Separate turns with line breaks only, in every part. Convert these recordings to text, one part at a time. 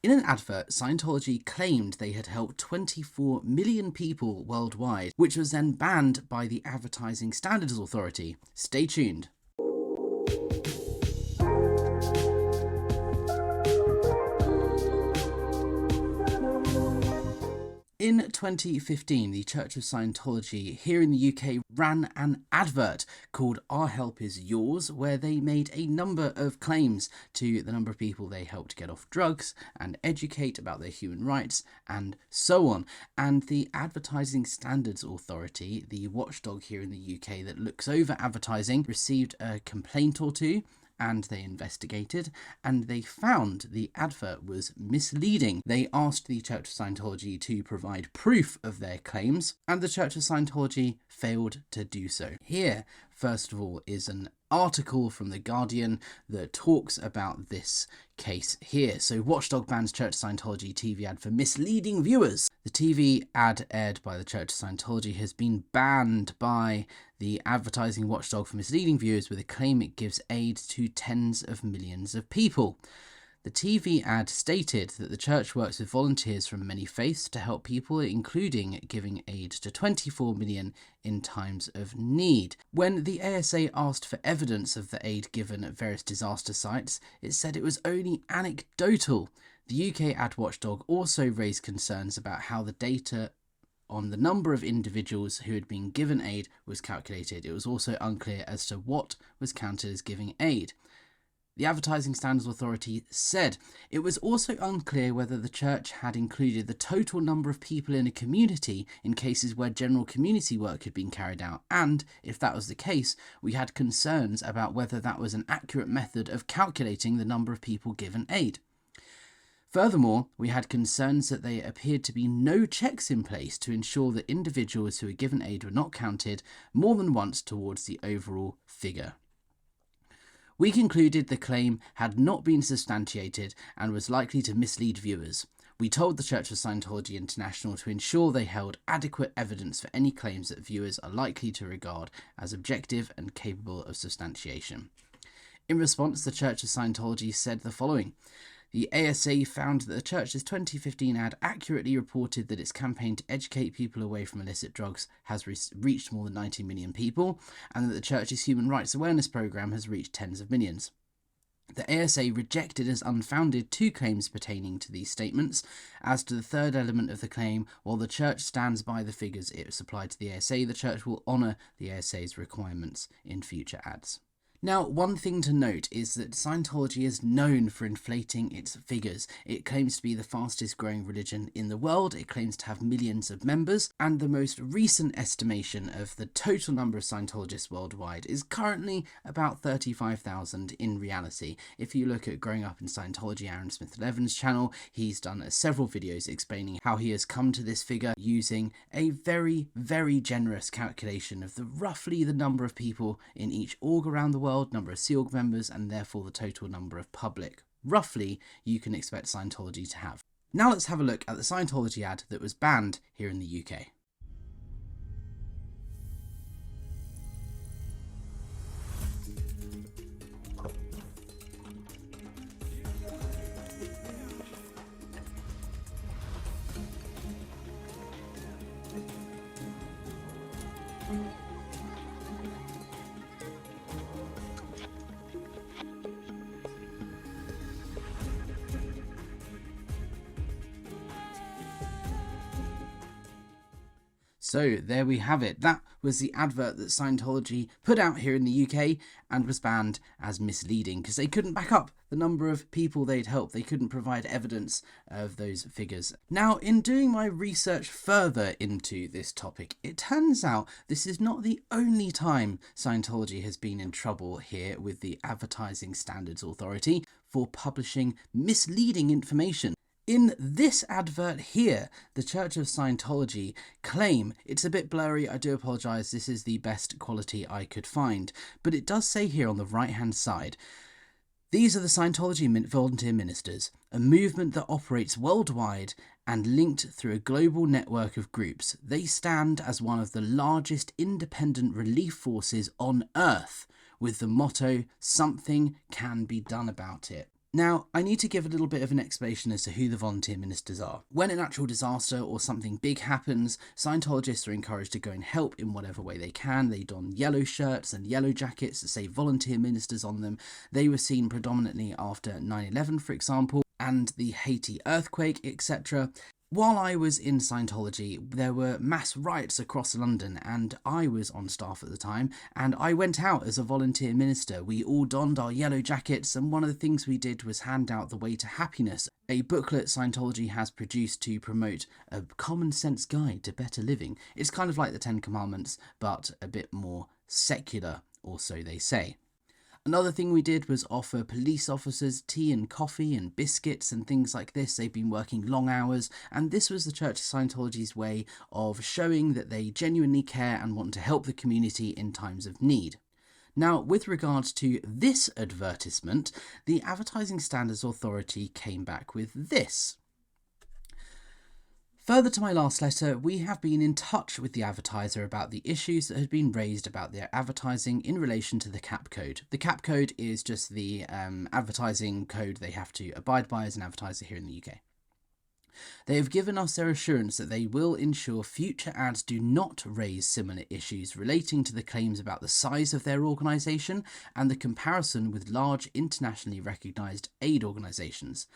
In an advert, Scientology claimed they had helped 24 million people worldwide, which was then banned by the Advertising Standards Authority. Stay tuned. In 2015, the Church of Scientology here in the UK ran an advert called Our Help Is Yours, where they made a number of claims to the number of people they helped get off drugs and educate about their human rights and so on. And the Advertising Standards Authority, the watchdog here in the UK that looks over advertising, received a complaint or two, and they investigated and they found the advert was misleading. They asked the Church of Scientology to provide proof of their claims, and the Church of Scientology failed to do so. Here, first of all, is an article from The Guardian that talks about this case here. So, Watchdog bans Church of Scientology TV ad for misleading viewers. The TV ad aired by the Church of Scientology has been banned by the advertising watchdog for misleading viewers with a claim it gives aid to tens of millions of people. The TV ad stated that the church works with volunteers from many faiths to help people, including giving aid to 24 million in times of need. When the ASA asked for evidence of the aid given at various disaster sites, it said it was only anecdotal. The UK ad watchdog also raised concerns about how the data on the number of individuals who had been given aid was calculated. It was also unclear as to what was counted as giving aid. The Advertising Standards Authority said it was also unclear whether the church had included the total number of people in a community in cases where general community work had been carried out, and, if that was the case, we had concerns about whether that was an accurate method of calculating the number of people given aid. Furthermore, we had concerns that there appeared to be no checks in place to ensure that individuals who were given aid were not counted more than once towards the overall figure. We concluded the claim had not been substantiated and was likely to mislead viewers. We told the Church of Scientology International to ensure they held adequate evidence for any claims that viewers are likely to regard as objective and capable of substantiation. In response, the Church of Scientology said the following. The ASA found that the church's 2015 ad accurately reported that its campaign to educate people away from illicit drugs has reached more than 90 million people, and that the church's human rights awareness program has reached tens of millions. The ASA rejected as unfounded two claims pertaining to these statements. As to the third element of the claim, while the church stands by the figures it supplied to the ASA, the church will honour the ASA's requirements in future ads. Now, one thing to note is that Scientology is known for inflating its figures. It claims to be the fastest growing religion in the world, it claims to have millions of members, and the most recent estimation of the total number of Scientologists worldwide is currently about 35,000 in reality. If you look at Growing Up in Scientology, Aaron Smith-Levin's channel, he's done several videos explaining how he has come to this figure using a very, very generous calculation of roughly the number of people in each org around the world, number of Sea Org members, and therefore the total number of public, roughly, you can expect Scientology to have. Now let's have a look at the Scientology ad that was banned here in the UK. So there we have it. That was the advert that Scientology put out here in the UK and was banned as misleading because they couldn't back up the number of people they'd helped. They couldn't provide evidence of those figures. Now, in doing my research further into this topic, it turns out this is not the only time Scientology has been in trouble here with the Advertising Standards Authority for publishing misleading information. In this advert here, the Church of Scientology claim, it's a bit blurry, I do apologise, this is the best quality I could find, but it does say here on the right hand side, these are the Scientology volunteer ministers, a movement that operates worldwide and linked through a global network of groups. They stand as one of the largest independent relief forces on earth, with the motto, something can be done about it. Now, I need to give a little bit of an explanation as to who the volunteer ministers are. When a natural disaster or something big happens, Scientologists are encouraged to go and help in whatever way they can. They don yellow shirts and yellow jackets that say volunteer ministers on them. They were seen predominantly after 9/11, for example, and the Haiti earthquake, etc. While I was in Scientology, there were mass riots across London, and I was on staff at the time, and I went out as a volunteer minister. We all donned our yellow jackets, and one of the things we did was hand out The Way to Happiness, a booklet Scientology has produced to promote a common sense guide to better living. It's kind of like the Ten Commandments, but a bit more secular, or so they say. Another thing we did was offer police officers tea and coffee and biscuits and things like this. They've been working long hours, and this was the Church of Scientology's way of showing that they genuinely care and want to help the community in times of need. Now, with regards to this advertisement, the Advertising Standards Authority came back with this. Further to my last letter, we have been in touch with the advertiser about the issues that had been raised about their advertising in relation to the CAP code. The CAP code is just the advertising code they have to abide by as an advertiser here in the UK. They have given us their assurance that they will ensure future ads do not raise similar issues relating to the claims about the size of their organisation and the comparison with large internationally recognised aid organisations.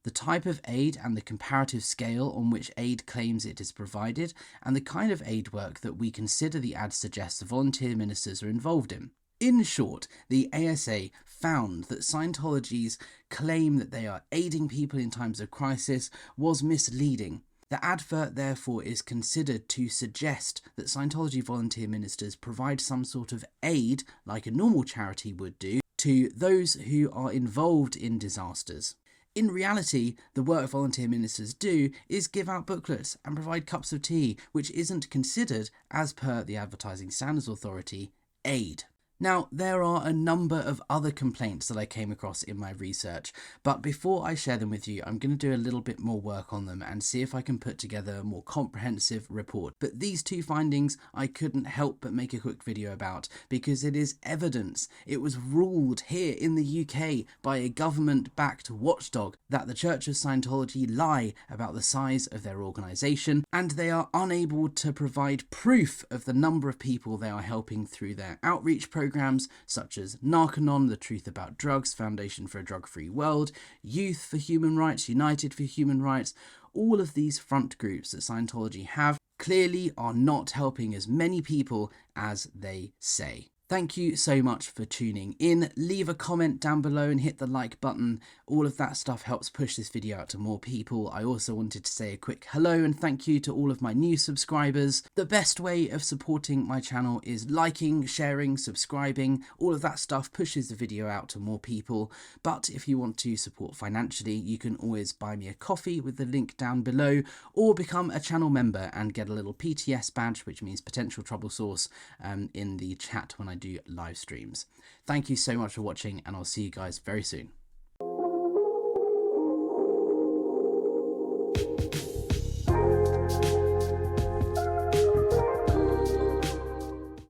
The type of aid and the comparative scale on which aid claims it is provided, and the kind of aid work that we consider the ad suggests the volunteer ministers are involved in. In short, the ASA found that Scientology's claim that they are aiding people in times of crisis was misleading. The advert, therefore, is considered to suggest that Scientology volunteer ministers provide some sort of aid, like a normal charity would do, to those who are involved in disasters. In reality, the work volunteer ministers do is give out booklets and provide cups of tea, which isn't considered, as per the Advertising Standards Authority, aid. Now, there are a number of other complaints that I came across in my research, but before I share them with you, I'm going to do a little bit more work on them and see if I can put together a more comprehensive report. But these two findings I couldn't help but make a quick video about, because it is evidence. It was ruled here in the UK by a government-backed watchdog that the Church of Scientology lie about the size of their organisation, and they are unable to provide proof of the number of people they are helping through their outreach programs such as Narconon, The Truth About Drugs, Foundation for a Drug-Free World, Youth for Human Rights, United for Human Rights. All of these front groups that Scientology have clearly are not helping as many people as they say. Thank you so much for tuning in. Leave a comment down below and hit the like button. All of that stuff helps push this video out to more people. I also wanted to say a quick hello and thank you to all of my new subscribers. The best way of supporting my channel is liking, sharing, subscribing. All of that stuff pushes the video out to more people. But if you want to support financially, you can always buy me a coffee with the link down below, or become a channel member and get a little PTS badge, which means potential trouble source, in the chat when I do live streams. Thank you so much for watching, and I'll see you guys very soon.